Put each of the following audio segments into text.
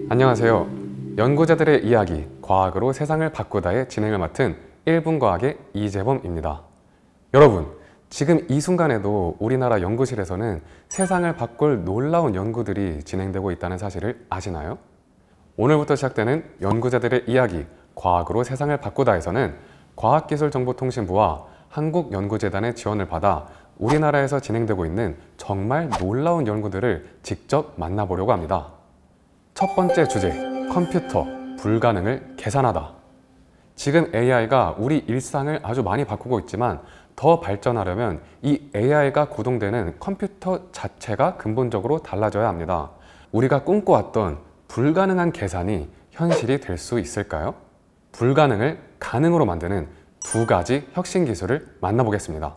안녕하세요. 연구자들의 이야기, 과학으로 세상을 바꾸다의 진행을 맡은 1분 과학의 이재범입니다. 여러분, 지금 이 순간에도 우리나라 연구실에서는 세상을 바꿀 놀라운 연구들이 진행되고 있다는 사실을 아시나요? 오늘부터 시작되는 연구자들의 이야기, 과학으로 세상을 바꾸다에서는 과학기술정보통신부와 한국연구재단의 지원을 받아 우리나라에서 진행되고 있는 정말 놀라운 연구들을 직접 만나보려고 합니다. 첫 번째 주제, 컴퓨터, 불가능을 계산하다. 지금 AI가 우리 일상을 아주 많이 바꾸고 있지만 더 발전하려면 이 AI가 구동되는 컴퓨터 자체가 근본적으로 달라져야 합니다. 우리가 꿈꿔왔던 불가능한 계산이 현실이 될 수 있을까요? 불가능을 가능으로 만드는 두 가지 혁신 기술을 만나보겠습니다.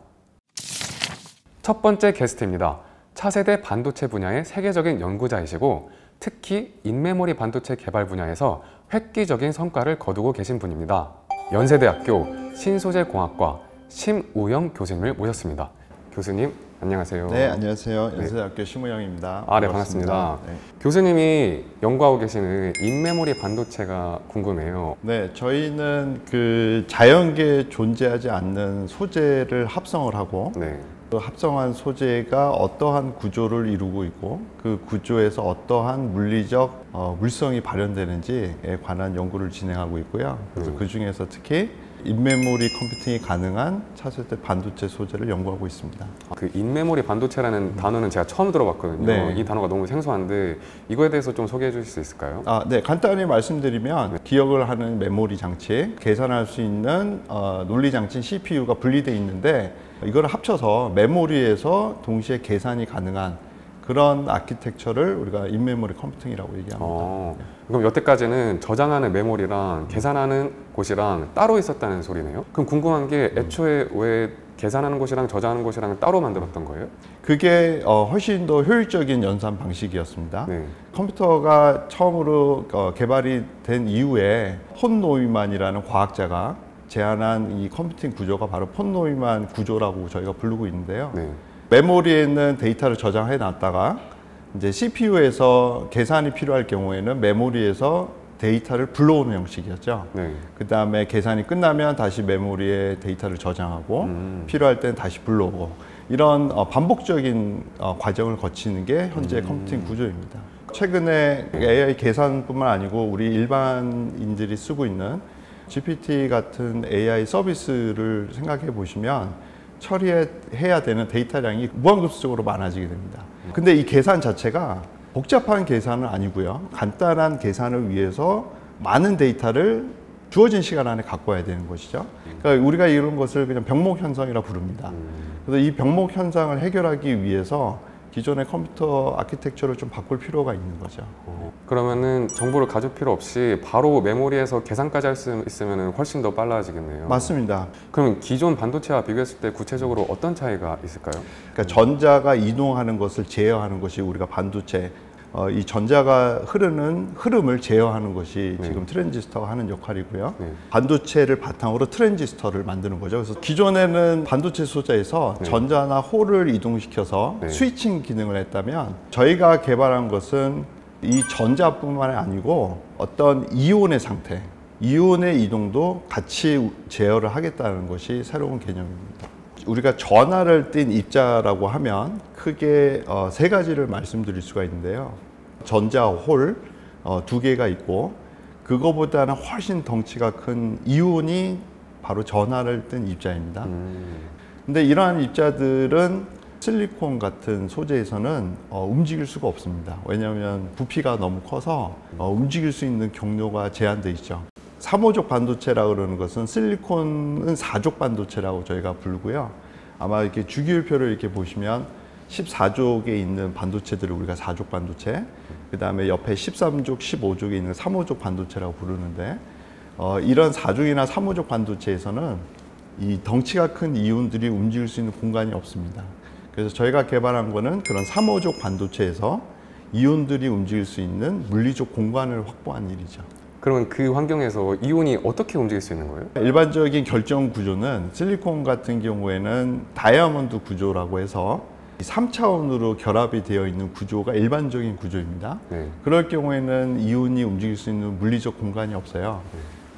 첫 번째 게스트입니다. 차세대 반도체 분야의 세계적인 연구자이시고 특히 인메모리 반도체 개발 분야에서 획기적인 성과를 거두고 계신 분입니다. 연세대학교 신소재공학과 심우영 교수님을 모셨습니다. 교수님, 안녕하세요. 네, 안녕하세요. 연세대학교 심우영입니다. 네, 반갑습니다. 네. 교수님이 연구하고 계시는 인메모리 반도체가 궁금해요. 네, 저희는 그 자연계에 존재하지 않는 소재를 합성을 하고 그 합성한 소재가 어떠한 구조를 이루고 있고 그 구조에서 어떠한 물리적 물성이 발현되는지에 관한 연구를 진행하고 있고요. 그래서 그 중에서 특히 인메모리 컴퓨팅이 가능한 차세대 반도체 소재를 연구하고 있습니다. 그 인메모리 반도체라는 단어는 제가 처음 들어봤거든요. 네. 이 단어가 너무 생소한데 이거에 대해서 좀 소개해 주실 수 있을까요? 네, 간단히 말씀드리면 기억을 하는 메모리 장치, 계산할 수 있는 논리 장치인 CPU가 분리되어 있는데 이걸 합쳐서 메모리에서 동시에 계산이 가능한 그런 아키텍처를 우리가 인메모리 컴퓨팅이라고 얘기합니다. 그럼 여태까지는 저장하는 메모리랑 계산하는 곳이랑 따로 있었다는 소리네요? 그럼 궁금한 게 애초에 왜 계산하는 곳이랑 저장하는 곳이랑 따로 만들었던 거예요? 그게 훨씬 더 효율적인 연산 방식이었습니다. 네. 컴퓨터가 처음으로 개발이 된 이후에 폰 노이만이라는 과학자가 제안한 이 컴퓨팅 구조가 바로 폰 노이만 구조라고 저희가 부르고 있는데요. 네. 메모리에 있는 데이터를 저장해 놨다가 이제 CPU에서 계산이 필요할 경우에는 메모리에서 데이터를 불러오는 형식이었죠. 네. 그 다음에 계산이 끝나면 다시 메모리에 데이터를 저장하고 필요할 때는 다시 불러오고 이런 반복적인 과정을 거치는 게 현재 컴퓨팅 구조입니다. 최근에 AI 계산뿐만 아니고 우리 일반인들이 쓰고 있는 GPT 같은 AI 서비스를 생각해 보시면 처리해야 되는 데이터량이 무한급수적으로 많아지게 됩니다. 근데 이 계산 자체가 복잡한 계산은 아니고요. 간단한 계산을 위해서 많은 데이터를 주어진 시간 안에 갖고 와야 되는 것이죠. 그러니까 우리가 이런 것을 그냥 병목 현상이라 부릅니다. 그래서 이 병목 현상을 해결하기 위해서 기존의 컴퓨터 아키텍처를 좀 바꿀 필요가 있는 거죠. 그러면은 정보를 가질 필요 없이 바로 메모리에서 계산까지 할 수 있으면 훨씬 더 빨라지겠네요. 맞습니다. 그럼 기존 반도체와 비교했을 때 구체적으로 어떤 차이가 있을까요? 그러니까 전자가 이동하는 것을 제어하는 것이 우리가 반도체, 이 전자가 흐르는 흐름을 제어하는 것이 지금 트랜지스터가 하는 역할이고요. 반도체를 바탕으로 트랜지스터를 만드는 거죠. 그래서 기존에는 반도체 소재에서 전자나 홀을 이동시켜서 스위칭 기능을 했다면 저희가 개발한 것은 이 전자뿐만 아니고 어떤 이온의 상태, 이온의 이동도 같이 제어를 하겠다는 것이 새로운 개념입니다. 우리가 전하를 띤 입자라고 하면 크게 세 가지를 말씀드릴 수가 있는데요. 전자 홀 두 개가 있고 그거보다는 훨씬 덩치가 큰 이온이 바로 전하를 띤 입자입니다. 근데 이러한 입자들은 실리콘 같은 소재에서는 움직일 수가 없습니다. 왜냐하면 부피가 너무 커서 움직일 수 있는 경로가 제한되어 있죠. 3호족 반도체라고 그러는 것은 실리콘은 4족 반도체라고 저희가 부르고요. 아마 이렇게 주기율표를 이렇게 보시면 14족에 있는 반도체들을 우리가 4족 반도체, 그 다음에 옆에 13족, 15족에 있는 3호족 반도체라고 부르는데 이런 4족이나 3호족 반도체에서는 이 덩치가 큰 이온들이 움직일 수 있는 공간이 없습니다. 그래서 저희가 개발한 거는 그런 3호족 반도체에서 이온들이 움직일 수 있는 물리적 공간을 확보한 일이죠. 그러면 그 환경에서 이온이 어떻게 움직일 수 있는 거예요? 일반적인 결정 구조는 실리콘 같은 경우에는 다이아몬드 구조라고 해서 이 3차원으로 결합이 되어 있는 구조가 일반적인 구조입니다. 네. 그럴 경우에는 이온이 움직일 수 있는 물리적 공간이 없어요.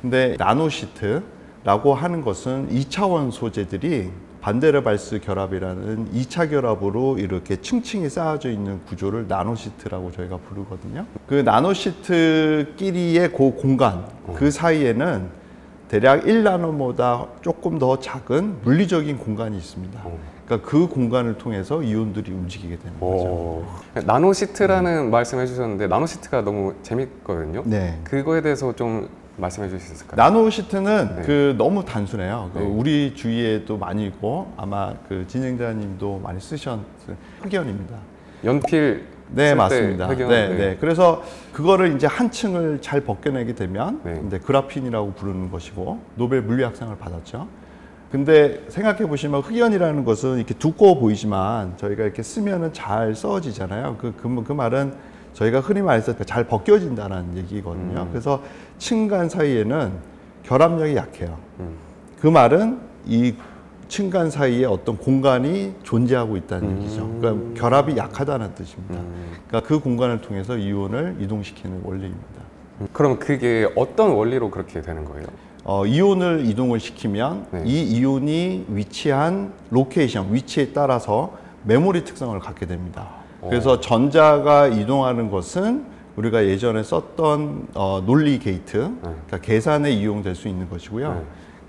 근데 나노시트라고 하는 것은 2차원 소재들이 반데르발스 결합이라는 2차 결합으로 이렇게 층층이 쌓아져 있는 구조를 나노시트라고 저희가 부르거든요. 그 나노시트끼리의 그 공간, 그 사이에는 대략 1나노보다 조금 더 작은 물리적인 공간이 있습니다. 그러니까 그 공간을 통해서 이온들이 움직이게 되는 거죠. 나노시트라는 말씀해 주셨는데 나노시트가 너무 재밌거든요. 네. 그거에 대해서 좀 말씀해 주실 수 있을까요? 나노시트는 네. 그 너무 단순해요. 그 네. 우리 주위에도 많이 있고 아마 그 진행자님도 많이 쓰셨을 흑연입니다. 연필 네, 쓸 맞습니다. 때 흑연? 네, 네. 네. 그래서 그거를 이제 한 층을 잘 벗겨내게 되면 네. 이제 그라핀이라고 부르는 것이고 노벨 물리학상을 받았죠. 근데 생각해 보시면 흑연이라는 것은 이렇게 두꺼워 보이지만 저희가 이렇게 쓰면은 잘 써지잖아요. 그 말은 저희가 흔히 말해서 잘 벗겨진다는 얘기거든요. 그래서 층 간 사이에는 결합력이 약해요. 그 말은 이 층간 사이에 어떤 공간이 존재하고 있다는 얘기죠. 그러니까 결합이 약하다는 뜻입니다. 그러니까 그 공간을 통해서 이온을 이동시키는 원리입니다. 그럼 그게 어떤 원리로 그렇게 되는 거예요? 이온을 이동을 시키면 네. 이 이온이 위치한 로케이션, 위치에 따라서 메모리 특성을 갖게 됩니다. 그래서 전자가 이동하는 것은 우리가 예전에 썼던 논리 게이트, 그러니까 계산에 이용될 수 있는 것이고요. 네.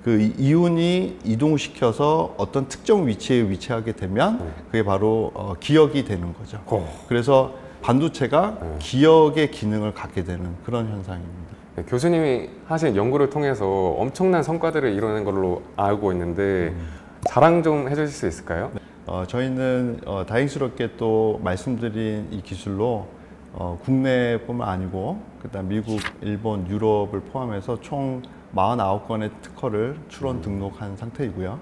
그 이온이 이동시켜서 어떤 특정 위치에 위치하게 되면 그게 바로 기억이 되는 거죠. 그래서 반도체가 기억의 기능을 갖게 되는 그런 현상입니다. 네, 교수님이 하신 연구를 통해서 엄청난 성과들을 이루는 걸로 알고 있는데 자랑 좀 해주실 수 있을까요? 저희는 다행스럽게 또 말씀드린 이 기술로 국내뿐만 아니고 그다음 미국, 일본, 유럽을 포함해서 총 49건의 특허를 출원 등록한 상태이고요.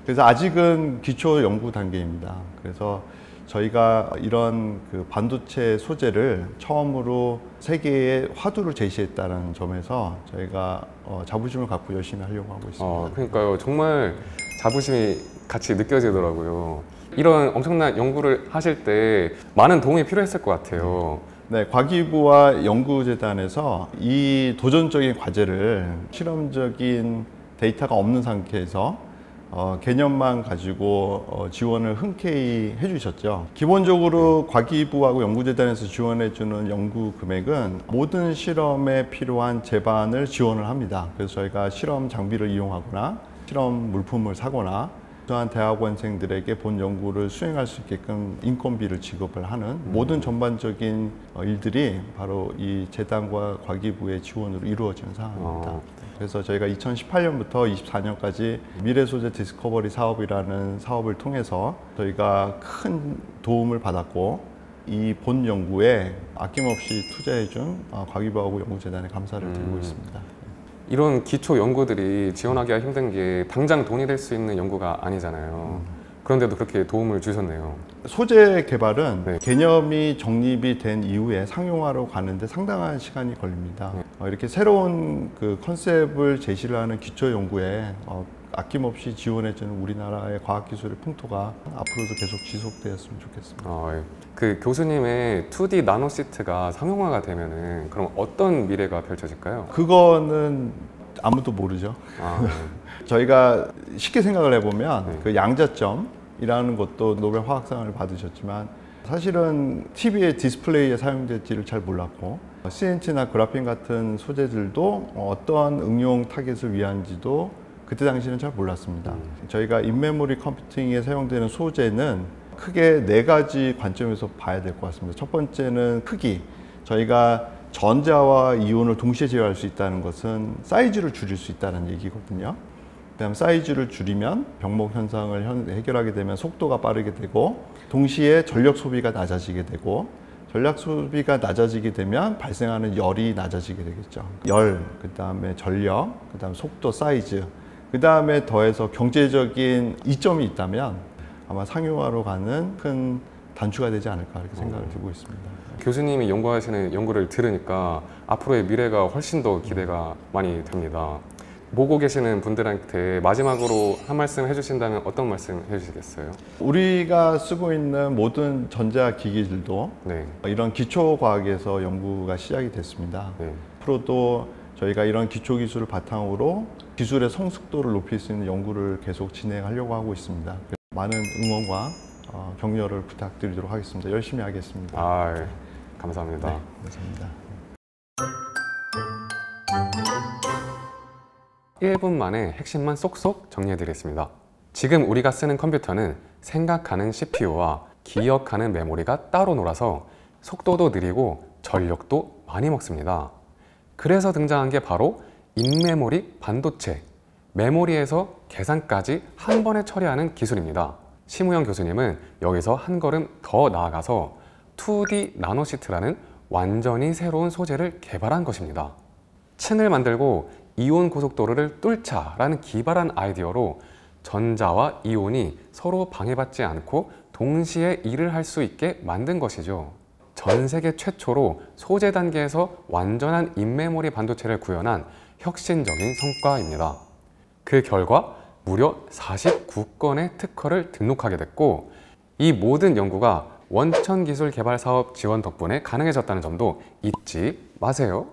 그래서 아직은 기초 연구 단계입니다. 그래서 저희가 이런 그 반도체 소재를 처음으로 세계에 화두를 제시했다는 점에서 저희가 자부심을 갖고 열심히 하려고 하고 있습니다. 그러니까요. 정말 자부심이 같이 느껴지더라고요. 이런 엄청난 연구를 하실 때 많은 도움이 필요했을 것 같아요. 네, 과기부와 연구재단에서 이 도전적인 과제를 실험적인 데이터가 없는 상태에서 개념만 가지고 지원을 흔쾌히 해주셨죠. 기본적으로 과기부하고 연구재단에서 지원해주는 연구 금액은 모든 실험에 필요한 제반을 지원을 합니다. 그래서 저희가 실험 장비를 이용하거나 실험 물품을 사거나 또한 대학원생들에게 본 연구를 수행할 수 있게끔 인건비를 지급을 하는 모든 전반적인 일들이 바로 이 재단과 과기부의 지원으로 이루어지는 상황입니다. 그래서 저희가 2018년부터 24년까지 미래소재 디스커버리 사업이라는 사업을 통해서 저희가 큰 도움을 받았고 이 본 연구에 아낌없이 투자해준 과기부하고 연구재단에 감사를 드리고 있습니다. 이런 기초 연구들이 지원하기가 힘든 게 당장 돈이 될 수 있는 연구가 아니잖아요. 그런데도 그렇게 도움을 주셨네요. 소재 개발은 네. 개념이 정립이 된 이후에 상용화로 가는데 상당한 시간이 걸립니다. 이렇게 새로운 그 컨셉을 제시를 하는 기초 연구에 아낌없이 지원해주는 우리나라의 과학기술의 풍토가 앞으로도 계속 지속되었으면 좋겠습니다. 예. 그 교수님의 2D 나노시트가 상용화가 되면은 그럼 어떤 미래가 펼쳐질까요? 그거는 아무도 모르죠. 저희가 쉽게 생각을 해보면 그 양자점이라는 것도 노벨 화학상을 받으셨지만 사실은 TV의 디스플레이에 사용될지를 잘 몰랐고 CNT나 그래핀 같은 소재들도 어떠한 응용 타겟을 위한지도 그때 당시에는 잘 몰랐습니다. 저희가 인메모리 컴퓨팅에 사용되는 소재는 크게 4가지 관점에서 봐야 될 것 같습니다. 첫 번째는 크기. 저희가 전자와 이온을 동시에 제어할 수 있다는 것은 사이즈를 줄일 수 있다는 얘기거든요. 그다음 사이즈를 줄이면 병목 현상을 해결하게 되면 속도가 빠르게 되고 동시에 전력 소비가 낮아지게 되고 전력 소비가 낮아지게 되면 발생하는 열이 낮아지게 되겠죠. 열, 그다음에 전력, 그다음 속도, 사이즈, 그다음에 더해서 경제적인 이점이 있다면 아마 상용화로 가는 큰 단추가 되지 않을까 이렇게 생각을 들고 있습니다. 교수님이 연구하시는 연구를 들으니까 앞으로의 미래가 훨씬 더 기대가 많이 됩니다. 보고 계시는 분들한테 마지막으로 한 말씀 해주신다면 어떤 말씀 해주시겠어요? 우리가 쓰고 있는 모든 전자기기들도 네. 이런 기초과학에서 연구가 시작이 됐습니다. 네. 앞으로도 저희가 이런 기초기술을 바탕으로 기술의 성숙도를 높일 수 있는 연구를 계속 진행하려고 하고 있습니다. 많은 응원과 격려를 부탁드리도록 하겠습니다. 열심히 하겠습니다. 예. 감사합니다. 네, 감사합니다. 1분 만에 핵심만 쏙쏙 정리해드리겠습니다. 지금 우리가 쓰는 컴퓨터는 생각하는 CPU와 기억하는 메모리가 따로 놀아서 속도도 느리고 전력도 많이 먹습니다. 그래서 등장한 게 바로 인메모리 반도체, 메모리에서 계산까지 한 번에 처리하는 기술입니다. 심우영 교수님은 여기서 한 걸음 더 나아가서 2D 나노시트라는 완전히 새로운 소재를 개발한 것입니다. 층을 만들고 이온 고속도로를 뚫자라는 기발한 아이디어로 전자와 이온이 서로 방해받지 않고 동시에 일을 할 수 있게 만든 것이죠. 전 세계 최초로 소재 단계에서 완전한 인메모리 반도체를 구현한 혁신적인 성과입니다. 그 결과 무려 49건의 특허를 등록하게 됐고, 이 모든 연구가 원천기술개발사업 지원 덕분에 가능해졌다는 점도 잊지 마세요.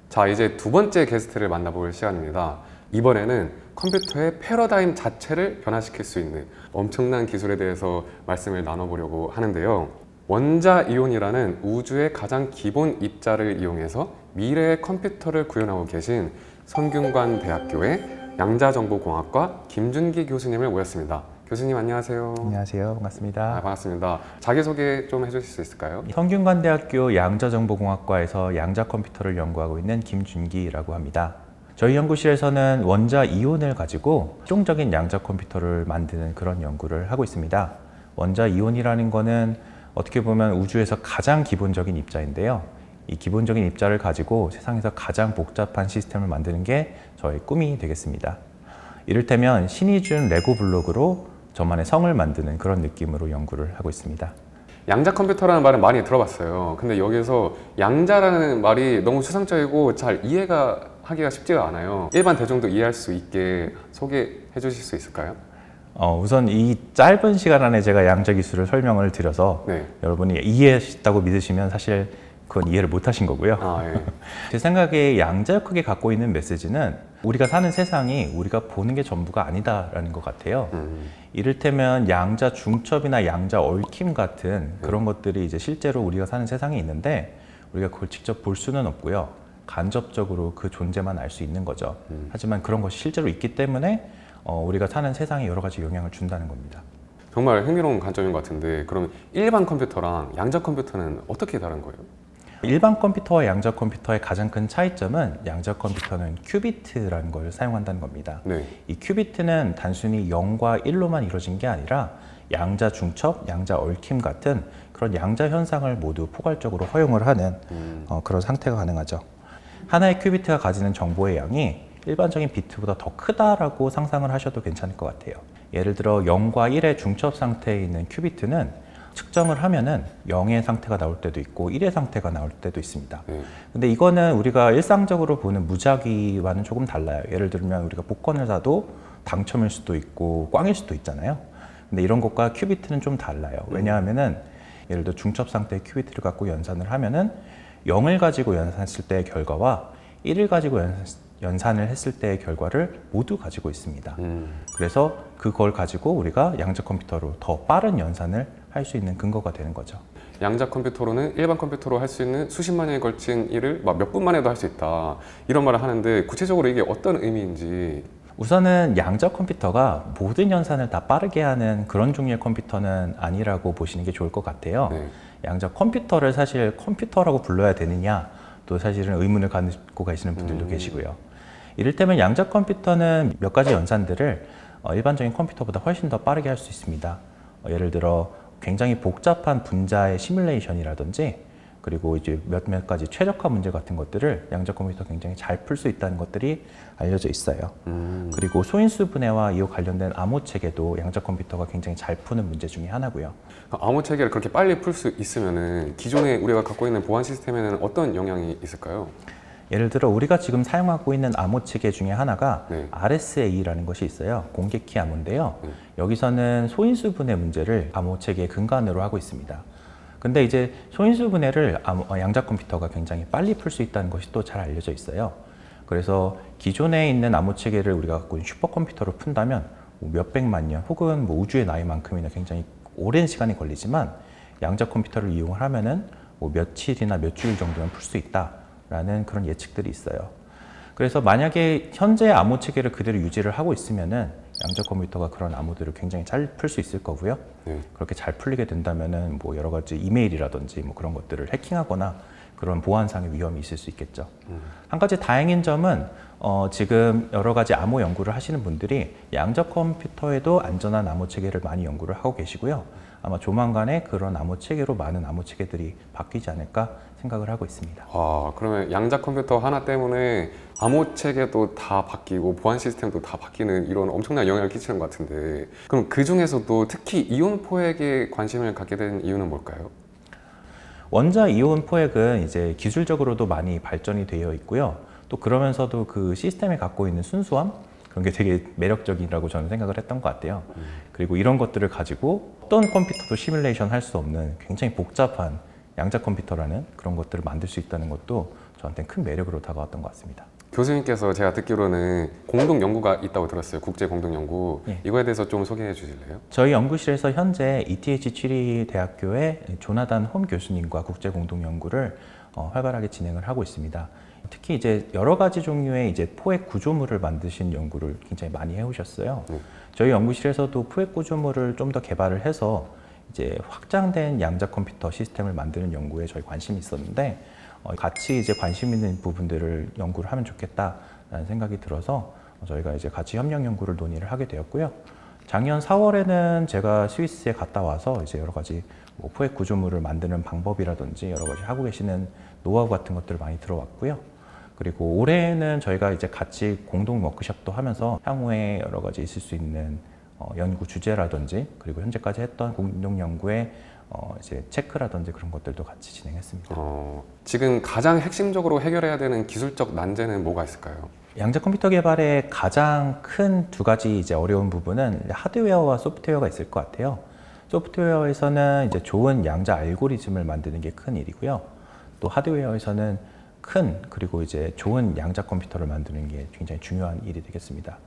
자, 이제 두 번째 게스트를 만나볼 시간입니다. 이번에는 컴퓨터의 패러다임 자체를 변화시킬 수 있는 엄청난 기술에 대해서 말씀을 나눠보려고 하는데요. 원자이온이라는 우주의 가장 기본 입자를 이용해서 미래의 컴퓨터를 구현하고 계신 성균관대학교의 양자정보공학과 김준기 교수님을 모셨습니다. 교수님 안녕하세요. 안녕하세요. 반갑습니다. 반갑습니다. 자기소개 좀 해주실 수 있을까요? 성균관대학교 양자정보공학과에서 양자컴퓨터를 연구하고 있는 김준기라고 합니다. 저희 연구실에서는 원자이온을 가지고 실용적인 양자컴퓨터를 만드는 그런 연구를 하고 있습니다. 원자이온이라는 거는 어떻게 보면 우주에서 가장 기본적인 입자인데요. 이 기본적인 입자를 가지고 세상에서 가장 복잡한 시스템을 만드는 게 저의 꿈이 되겠습니다. 이를테면 신이 준 레고 블록으로 저만의 성을 만드는 그런 느낌으로 연구를 하고 있습니다. 양자 컴퓨터라는 말은 많이 들어봤어요. 근데 여기서 양자라는 말이 너무 추상적이고 잘 이해가 하기가 쉽지가 않아요. 일반 대중도 이해할 수 있게 소개해 주실 수 있을까요? 우선 이 짧은 시간 안에 제가 양자 기술을 설명을 드려서 여러분이 이해했다고 믿으시면 사실 그건 이해를 못 하신 거고요. 예. 제 생각에 양자역학이 갖고 있는 메시지는 우리가 사는 세상이 우리가 보는 게 전부가 아니다라는 것 같아요. 이를테면 양자 중첩이나 양자 얽힘 같은 그런 것들이 이제 실제로 우리가 사는 세상에 있는데 우리가 그걸 직접 볼 수는 없고요. 간접적으로 그 존재만 알 수 있는 거죠. 하지만 그런 것이 실제로 있기 때문에 우리가 사는 세상에 여러 가지 영향을 준다는 겁니다. 정말 흥미로운 관점인 것 같은데, 그럼 일반 컴퓨터랑 양자 컴퓨터는 어떻게 다른 거예요? 일반 컴퓨터와 양자 컴퓨터의 가장 큰 차이점은 양자 컴퓨터는 큐비트라는 걸 사용한다는 겁니다. 이 큐비트는 단순히 0과 1로만 이루어진 게 아니라 양자 중첩, 양자 얽힘 같은 그런 양자 현상을 모두 포괄적으로 허용을 하는 그런 상태가 가능하죠. 하나의 큐비트가 가지는 정보의 양이 일반적인 비트보다 더 크다라고 상상을 하셔도 괜찮을 것 같아요. 예를 들어 0과 1의 중첩 상태에 있는 큐비트는 측정을 하면은 0의 상태가 나올 때도 있고 1의 상태가 나올 때도 있습니다. 근데 이거는 우리가 일상적으로 보는 무작위와는 조금 달라요. 예를 들면 우리가 복권을 사도 당첨일 수도 있고 꽝일 수도 있잖아요. 근데 이런 것과 큐비트는 좀 달라요. 왜냐하면은 예를 들어 중첩 상태의 큐비트를 갖고 연산을 하면은 0을 가지고 연산했을 때의 결과와 1을 가지고 연산을 했을 때의 결과를 모두 가지고 있습니다. 그래서 그걸 가지고 우리가 양자 컴퓨터로 더 빠른 연산을 할 수 있는 근거가 되는 거죠. 양자 컴퓨터로는 일반 컴퓨터로 할 수 있는 수십만 년에 걸친 일을 몇 분 만에도 할 수 있다, 이런 말을 하는데 구체적으로 이게 어떤 의미인지. 우선은 양자 컴퓨터가 모든 연산을 다 빠르게 하는 그런 종류의 컴퓨터는 아니라고 보시는 게 좋을 것 같아요. 양자 컴퓨터를 사실 컴퓨터라고 불러야 되느냐, 또 사실은 의문을 갖고 계시는 분들도 계시고요. 이를테면 양자 컴퓨터는 몇 가지 연산들을 일반적인 컴퓨터보다 훨씬 더 빠르게 할 수 있습니다. 예를 들어 굉장히 복잡한 분자의 시뮬레이션이라든지, 그리고 이제 몇몇 가지 최적화 문제 같은 것들을 양자 컴퓨터가 굉장히 잘 풀 수 있다는 것들이 알려져 있어요. 그리고 소인수 분해와 이와 관련된 암호 체계도 양자 컴퓨터가 굉장히 잘 푸는 문제 중에 하나고요. 암호 체계를 그렇게 빨리 풀 수 있으면은 기존에 우리가 갖고 있는 보안 시스템에는 어떤 영향이 있을까요? 예를 들어 우리가 지금 사용하고 있는 암호 체계 중에 하나가 네. RSA라는 것이 있어요. 공개키 암호인데요. 여기서는 소인수 분해 문제를 암호 체계의 근간으로 하고 있습니다. 근데 이제 소인수 분해를 양자 컴퓨터가 굉장히 빨리 풀 수 있다는 것이 또 잘 알려져 있어요. 그래서 기존에 있는 암호 체계를 우리가 갖고 있는 슈퍼컴퓨터로 푼다면 뭐 몇백만 년 혹은 뭐 우주의 나이만큼이나 굉장히 오랜 시간이 걸리지만 양자 컴퓨터를 이용을 하면은 뭐 며칠이나 몇 주일 정도면 풀 수 있다라는 그런 예측들이 있어요. 그래서 만약에 현재 암호 체계를 그대로 유지를 하고 있으면은 양자 컴퓨터가 그런 암호들을 굉장히 잘 풀 수 있을 거고요. 그렇게 잘 풀리게 된다면은 뭐 여러 가지 이메일이라든지 뭐 그런 것들을 해킹하거나 그런 보안상의 위험이 있을 수 있겠죠. 한 가지 다행인 점은 지금 여러 가지 암호 연구를 하시는 분들이 양자 컴퓨터에도 안전한 암호 체계를 많이 연구를 하고 계시고요. 아마 조만간에 그런 암호 체계로 많은 암호 체계들이 바뀌지 않을까 생각을 하고 있습니다. 그러면 양자 컴퓨터 하나 때문에 암호 체계도 다 바뀌고 보안 시스템도 다 바뀌는 이런 엄청난 영향을 끼치는 것 같은데, 그럼 그 중에서도 특히 이온 포획에 관심을 갖게 된 이유는 뭘까요? 원자 이온 포획은 이제 기술적으로도 많이 발전이 되어 있고요. 또 그러면서도 그 시스템이 갖고 있는 순수함, 그런 게 되게 매력적이라고 저는 생각을 했던 것 같아요. 그리고 이런 것들을 가지고 어떤 컴퓨터도 시뮬레이션 할 수 없는 굉장히 복잡한 양자 컴퓨터라는 그런 것들을 만들 수 있다는 것도 저한테는 큰 매력으로 다가왔던 것 같습니다. 교수님께서 제가 듣기로는 공동 연구가 있다고 들었어요. 국제 공동 연구. 예. 이거에 대해서 좀 소개해 주실래요? 저희 연구실에서 현재 ETH 취리 대학교의 조나단 홈 교수님과 국제 공동 연구를 활발하게 진행을 하고 있습니다. 특히 이제 여러 가지 종류의 이제 포획 구조물을 만드신 연구를 굉장히 많이 해오셨어요. 저희 연구실에서도 포획 구조물을 좀 더 개발을 해서 이제 확장된 양자 컴퓨터 시스템을 만드는 연구에 저희 관심이 있었는데 같이 이제 관심 있는 부분들을 연구를 하면 좋겠다라는 생각이 들어서 저희가 이제 같이 협력 연구를 논의를 하게 되었고요. 작년 4월에는 제가 스위스에 갔다 와서 이제 여러 가지 뭐 포획 구조물을 만드는 방법이라든지 여러 가지 하고 계시는 노하우 같은 것들을 많이 들어왔고요. 그리고 올해는 저희가 이제 같이 공동 워크숍도 하면서 향후에 여러 가지 있을 수 있는 연구 주제라든지 그리고 현재까지 했던 공동 연구의 이제 체크라든지 그런 것들도 같이 진행했습니다. 지금 가장 핵심적으로 해결해야 되는 기술적 난제는 뭐가 있을까요? 양자 컴퓨터 개발의 가장 큰 두 가지 이제 어려운 부분은 하드웨어와 소프트웨어가 있을 것 같아요. 소프트웨어에서는 이제 좋은 양자 알고리즘을 만드는 게 큰 일이고요. 또 하드웨어에서는 그리고 이제 좋은 양자 컴퓨터를 만드는 게 굉장히 중요한 일이 되겠습니다.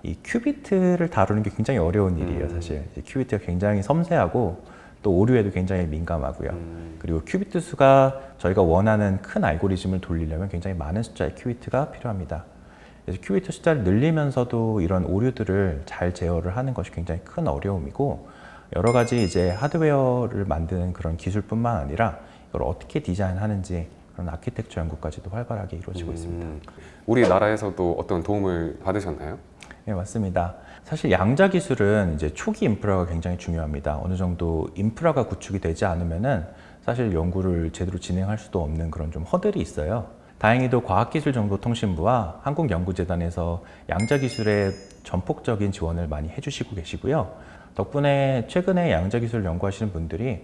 이 큐비트를 다루는 게 굉장히 어려운 일이에요, 사실. 큐비트가 굉장히 섬세하고 또 오류에도 굉장히 민감하고요. 그리고 큐비트 수가 저희가 원하는 큰 알고리즘을 돌리려면 굉장히 많은 숫자의 큐비트가 필요합니다. 그래서 큐비트 숫자를 늘리면서도 이런 오류들을 잘 제어를 하는 것이 굉장히 큰 어려움이고, 여러 가지 이제 하드웨어를 만드는 그런 기술뿐만 아니라 이걸 어떻게 디자인하는지 그런 아키텍처 연구까지도 활발하게 이루어지고 있습니다. 우리나라에서도 어떤 도움을 받으셨나요? 네, 맞습니다. 사실 양자 기술은 이제 초기 인프라가 굉장히 중요합니다. 어느 정도 인프라가 구축이 되지 않으면은 사실 연구를 제대로 진행할 수도 없는 그런 좀 허들이 있어요. 다행히도 과학기술정보통신부와 한국연구재단에서 양자 기술에 전폭적인 지원을 많이 해주시고 계시고요. 덕분에 최근에 양자 기술 연구하시는 분들이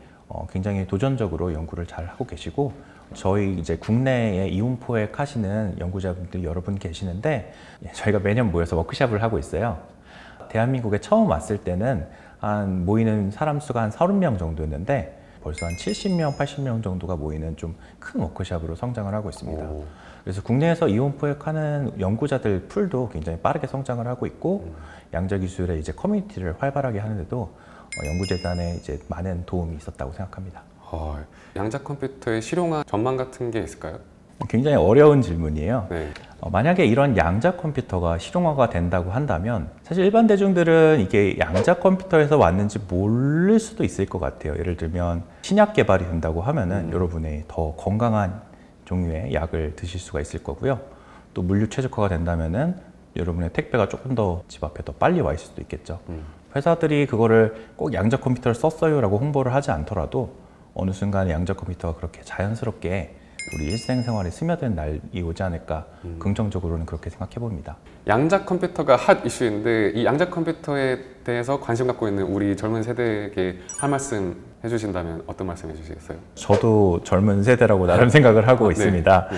굉장히 도전적으로 연구를 잘 하고 계시고, 저희 이제 국내에 이온 포획 하시는 연구자분들이 여러 분 계시는데 저희가 매년 모여서 워크숍을 하고 있어요. 대한민국에 처음 왔을 때는 한 모이는 사람 수가 한 30명 정도였는데 벌써 한 70명, 80명 정도가 모이는 좀 큰 워크숍으로 성장을 하고 있습니다. 그래서 국내에서 이온 포획하는 연구자들 풀도 굉장히 빠르게 성장을 하고 있고, 양자 기술의 이제 커뮤니티를 활발하게 하는데도 연구재단에 이제 많은 도움이 있었다고 생각합니다. 양자 컴퓨터의 실용화 전망 같은 게 있을까요? 굉장히 어려운 질문이에요. 네. 만약에 이런 양자 컴퓨터가 실용화가 된다고 한다면 사실 일반 대중들은 이게 양자 컴퓨터에서 왔는지 모를 수도 있을 것 같아요. 예를 들면 신약 개발이 된다고 하면은 여러분의 더 건강한 종류의 약을 드실 수가 있을 거고요. 또 물류 최적화가 된다면은 여러분의 택배가 조금 더 집 앞에 더 빨리 와 있을 수도 있겠죠. 회사들이 그거를 꼭 양자 컴퓨터를 썼어요 라고 홍보를 하지 않더라도 어느 순간 양자 컴퓨터가 그렇게 자연스럽게 우리 일상생활에 스며든 날이 오지 않을까 긍정적으로는 그렇게 생각해 봅니다. 양자 컴퓨터가 핫 이슈인데 이 양자 컴퓨터에 대해서 관심 갖고 있는 우리 젊은 세대에게 한 말씀 해주신다면 어떤 말씀 해주시겠어요? 저도 젊은 세대라고 나름 생각을 하고 있습니다.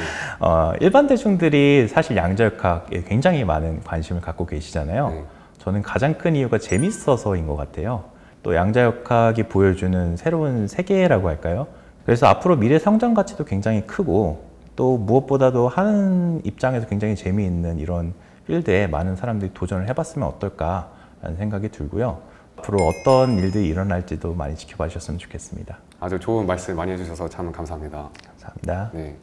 일반 대중들이 사실 양자역학에 굉장히 많은 관심을 갖고 계시잖아요. 저는 가장 큰 이유가 재밌어서인 것 같아요. 또 양자역학이 보여주는 새로운 세계라고 할까요? 그래서 앞으로 미래 성장 가치도 굉장히 크고 또 무엇보다도 하는 입장에서 굉장히 재미있는 이런 필드에 많은 사람들이 도전을 해봤으면 어떨까라는 생각이 들고요. 앞으로 어떤 일들이 일어날지도 많이 지켜봐 주셨으면 좋겠습니다. 아주 좋은 말씀 많이 해주셔서 참 감사합니다. 감사합니다. 네.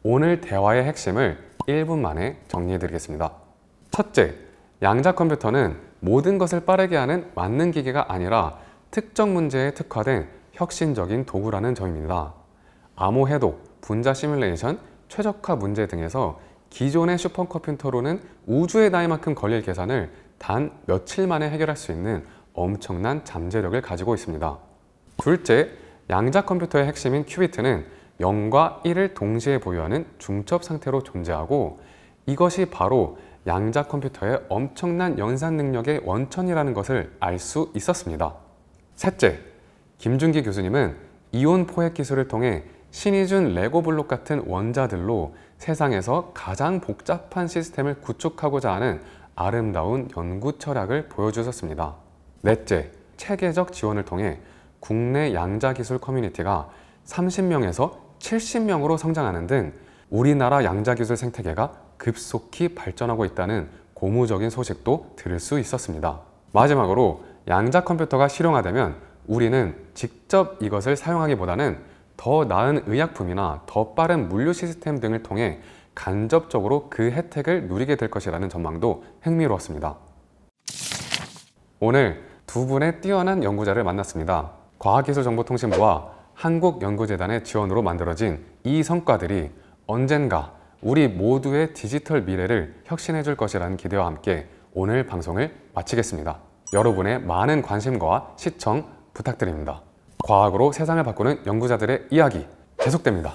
오늘 대화의 핵심을 1분 만에 정리해드리겠습니다. 첫째, 양자 컴퓨터는 모든 것을 빠르게 하는 만능 기계가 아니라 특정 문제에 특화된 혁신적인 도구라는 점입니다. 암호 해독, 분자 시뮬레이션, 최적화 문제 등에서 기존의 슈퍼컴퓨터로는 우주의 나이만큼 걸릴 계산을 단 며칠 만에 해결할 수 있는 엄청난 잠재력을 가지고 있습니다. 둘째, 양자 컴퓨터의 핵심인 큐비트는 0과 1을 동시에 보유하는 중첩 상태로 존재하고 이것이 바로 양자 컴퓨터의 엄청난 연산 능력의 원천이라는 것을 알 수 있었습니다. 셋째, 김준기 교수님은 이온 포획 기술을 통해 신이 준 레고 블록 같은 원자들로 세상에서 가장 복잡한 시스템을 구축하고자 하는 아름다운 연구 철학을 보여주셨습니다. 넷째, 체계적 지원을 통해 국내 양자 기술 커뮤니티가 30명에서 70명으로 성장하는 등 우리나라 양자 기술 생태계가 급속히 발전하고 있다는 고무적인 소식도 들을 수 있었습니다. 마지막으로 양자 컴퓨터가 실용화되면 우리는 직접 이것을 사용하기보다는 더 나은 의약품이나 더 빠른 물류 시스템 등을 통해 간접적으로 그 혜택을 누리게 될 것이라는 전망도 흥미로웠습니다. 오늘 두 분의 뛰어난 연구자를 만났습니다. 과학기술정보통신부와 한국연구재단의 지원으로 만들어진 이 성과들이 언젠가 우리 모두의 디지털 미래를 혁신해 줄 것이라는 기대와 함께 오늘 방송을 마치겠습니다. 여러분의 많은 관심과 시청 부탁드립니다. 과학으로 세상을 바꾸는 연구자들의 이야기 계속됩니다.